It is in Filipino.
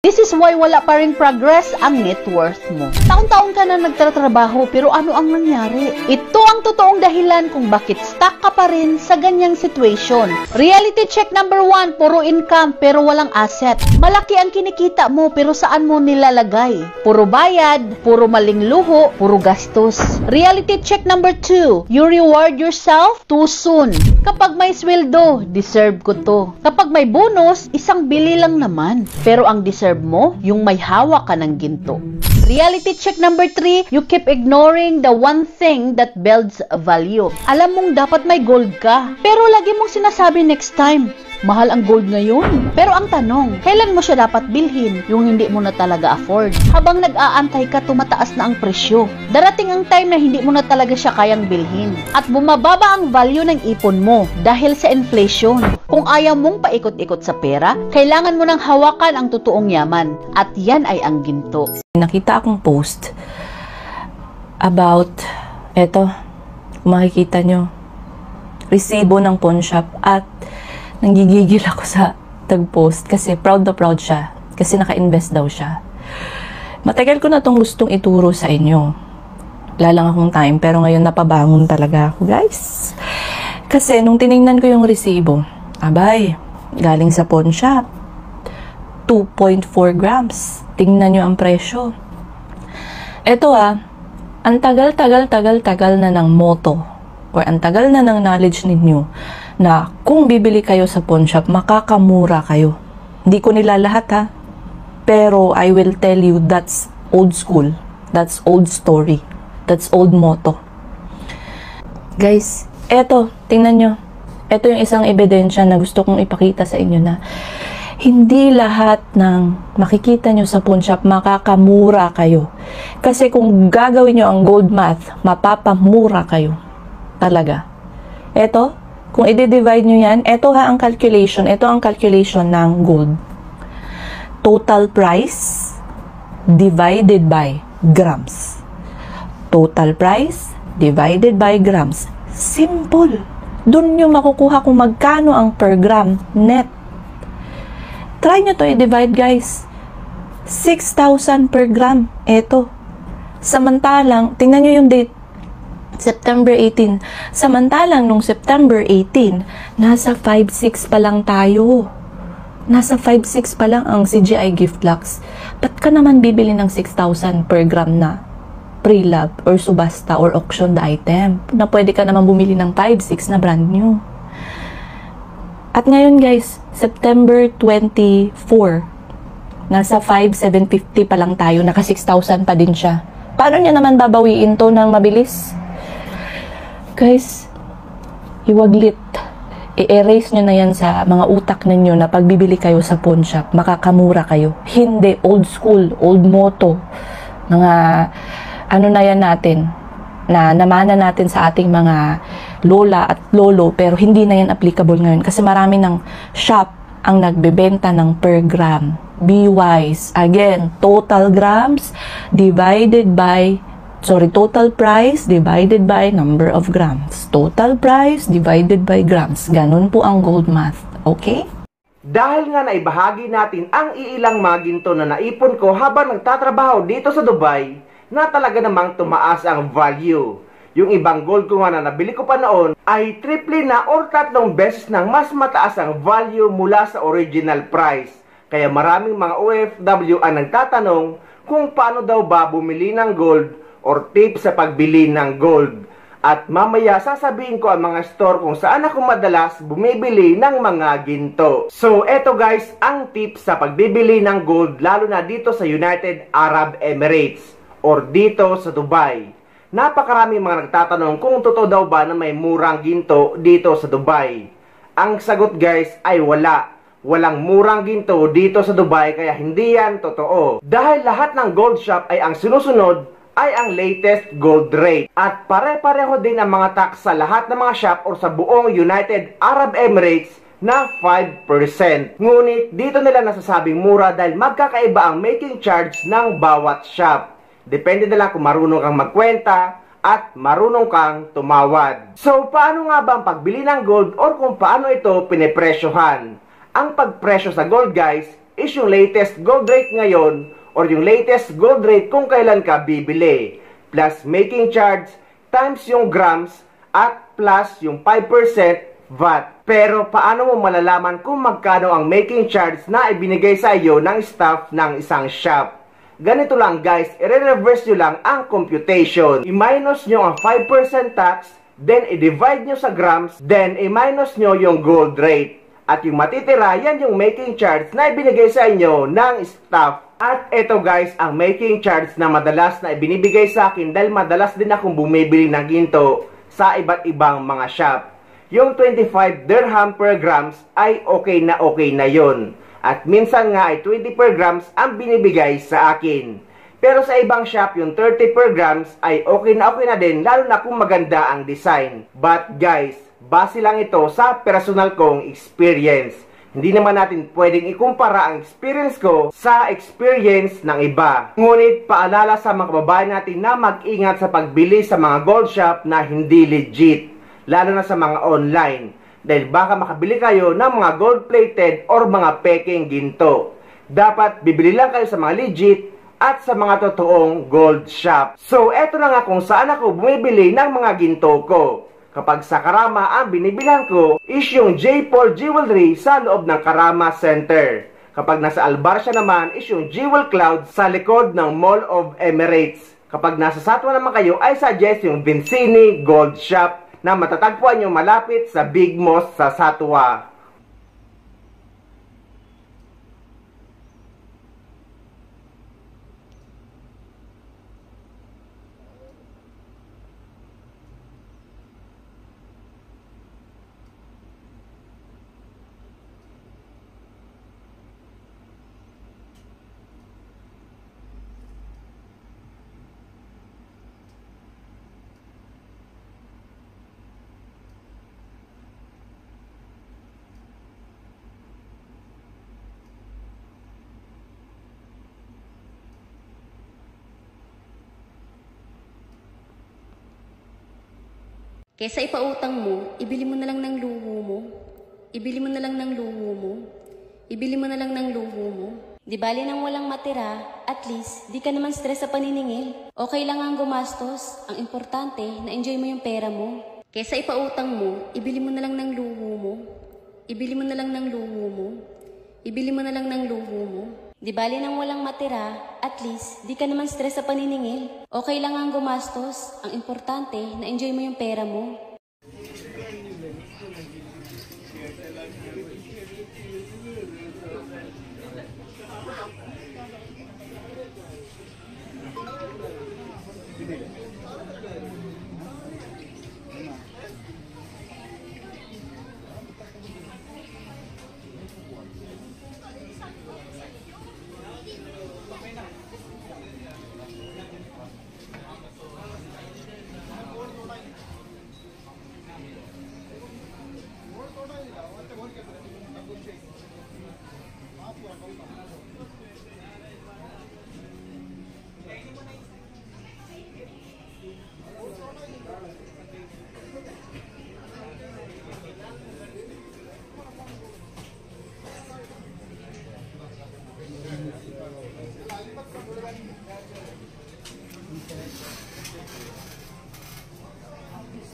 This is why wala pa rin progress ang net worth mo. Taon-taon ka na nagtatrabaho pero ano ang nangyari? Ito ang totoong dahilan kung bakit stuck ka pa rin sa ganyang situation. Reality check number 1, puro income pero walang asset. Malaki ang kinikita mo pero saan mo nilalagay? Puro bayad, puro maling luho, puro gastos. Reality check number 2, you reward yourself too soon. Kapag may sweldo, deserve ko to. Kapag may bonus, isang bili lang naman. Pero ang deserve mo, yung may hawak ka ng ginto. Reality check number 3, you keep ignoring the one thing that builds value. Alam mong dapat may gold ka, pero lagi mong sinasabi next time, mahal ang gold ngayon. Pero ang tanong, kailan mo siya dapat bilhin? Yung hindi mo na talaga afford. Habang nag-aantay ka, tumataas na ang presyo. Darating ang time na hindi mo na talaga siya kayang bilhin. At bumababa ang value ng ipon mo dahil sa inflation. Kung ayaw mong paikot-ikot sa pera, kailangan mo nang hawakan ang totoong yaman. At yan ay ang ginto. Nakita akong post about, eto, makikita nyo, resibo ng pawn shop at nanggigigil ako sa tag-post kasi proud na proud siya kasi naka-invest daw siya. Matagal ko na itong gustong ituro sa inyo. Wala lang akong time pero ngayon napabangon talaga ako, guys. Kasi nung tinignan ko yung resibo, abay, galing sa pawn shop, 2.4 grams. Tingnan nyo ang presyo. Ito ang tagal na ng motto or ang tagal na ng knowledge ninyo na kung bibili kayo sa pawn shop, makakamura kayo. Hindi ko nila lahat pero I will tell you that's old school. That's old story. That's old motto. Guys, eto, tingnan nyo. Ito yung isang ebidensya na gusto kong ipakita sa inyo na hindi lahat ng makikita nyo sa pawn shop makakamura kayo. Kasi kung gagawin nyo ang gold math, mapapamura kayo. Talaga. Eto, kung i-divide nyo yan, ito ang calculation. Ito ang calculation ng gold. Total price divided by grams. Total price divided by grams. Simple. Doon nyo makukuha kung magkano ang per gram net. Try nyo to i-divide, guys. 6,000 per gram. Ito. Samantalang, tingnan nyo yung date. September 18. Samantalang, nung September 18, nasa 5,600 pa lang tayo. Nasa 5,600 pa lang ang CGI Giftlax. Ba't ka naman bibili ng 6,000 per gram na pre-love or subasta or auction item? Na pwede ka naman bumili ng 5,600 na brand new. At ngayon, guys, September 24, nasa 5,750 pa lang tayo, naka 6,000 pa din siya. Paano niya naman babawiin to ng mabilis? Guys, iwaglit. I-erase nyo na yan sa mga utak ninyo na pagbibili kayo sa pawn shop, makakamura kayo. Hindi, old school, old motto. Mga, ano na yan natin, na namana natin sa ating mga lola at lolo, pero hindi na yan applicable ngayon kasi marami ng shop ang nagbebenta ng per gram. Be wise. Again, total grams divided by, total price divided by number of grams. Total price divided by grams. Ganun po ang gold math. Okay? Dahil nga naibahagi natin ang iilang mga ginto na naipon ko habang nagtatrabaho dito sa Dubai, na talaga namang tumaas ang value. Yung ibang gold ko nga na nabili ko pa noon ay triple na or 3 beses nang mas mataas ang value mula sa original price. Kaya maraming mga OFW ang nagtatanong kung paano daw ba bumili ng gold or tips sa pagbili ng gold. At mamaya sasabihin ko ang mga store kung saan ako madalas bumibili ng mga ginto. So eto guys, ang tips sa pagbibili ng gold lalo na dito sa United Arab Emirates or dito sa Dubai. Napakarami mga nagtatanong kung totoo daw ba na may murang ginto dito sa Dubai. Ang sagot guys ay wala. Walang murang ginto dito sa Dubai kaya hindi yan totoo. Dahil lahat ng gold shop ay ang sinusunod ay ang latest gold rate. At pare-pareho din ang mga tax sa lahat ng mga shop or sa buong United Arab Emirates na 5%. Ngunit dito nila nasasabing mura dahil magkakaiba ang making charge ng bawat shop. Depende na lang kung marunong kang magkwenta at marunong kang tumawad. So, paano nga ba ang pagbili ng gold or kung paano ito pinepresyohan? Ang pagpresyo sa gold guys is yung latest gold rate ngayon or yung latest gold rate kung kailan ka bibili. Plus making charge times yung grams at plus yung 5% VAT. Pero paano mo malalaman kung magkano ang making charge na ibinigay sa iyo ng staff ng isang shop? Ganito lang guys, i-reverse nyo lang ang computation. I-minus nyo ang 5% tax, then i-divide nyo sa grams, then i-minus nyo yung gold rate. At yung matitira, yan yung making charge na ibinigay sa inyo ng staff. At eto guys, ang making charge na madalas na ibinibigay sa akin dahil madalas din akong bumibili ng ginto sa iba't ibang mga shop. Yung 25 dirham per grams ay okay na yon. At minsan nga ay 20 per grams ang binibigay sa akin. Pero sa ibang shop, yung 30 per grams ay okay na din, lalo na kung maganda ang design. But guys, base lang ito sa personal kong experience. Hindi naman natin pwedeng ikumpara ang experience ko sa experience ng iba. Ngunit paalala sa mga kababayan natin na mag-ingat sa pagbili sa mga gold shop na hindi legit. Lalo na sa mga online. Dahil baka makabili kayo ng mga gold-plated or mga peking ginto. Dapat bibili lang kayo sa mga legit at sa mga totoong gold shop. So eto na nga kung saan ako bumibili ng mga ginto ko. Kapag sa Karama, ang binibilan ko is yung J. Paul Jewelry sa loob ng Karama Center. Kapag nasa Albarcia naman is yung Jewel Cloud sa likod ng Mall of Emirates. Kapag nasa Satwa naman kayo ay suggest yung Vincini Gold Shop na matatagpuan nyo malapit sa Big Mosque sa Satwa. Kesa ipautang mo, ibili mo na lang ng luho mo. Ibili mo na lang ng luho mo. Ibili mo na lang ng luho mo. Di bali nang walang matira, at least, di ka naman stress sa paniningil. Okay lang ang gumastos. Ang importante, na-enjoy mo yung pera mo. Kesa ipautang mo, ibili mo na lang ng luho mo. Ibili mo na lang ng luho mo. Ibili mo na lang ng luho mo. Di bali nang walang matira, at least, di ka naman stress sa paniningil. Okay lang ang gumastos. Ang importante, na-enjoy mo yung pera mo.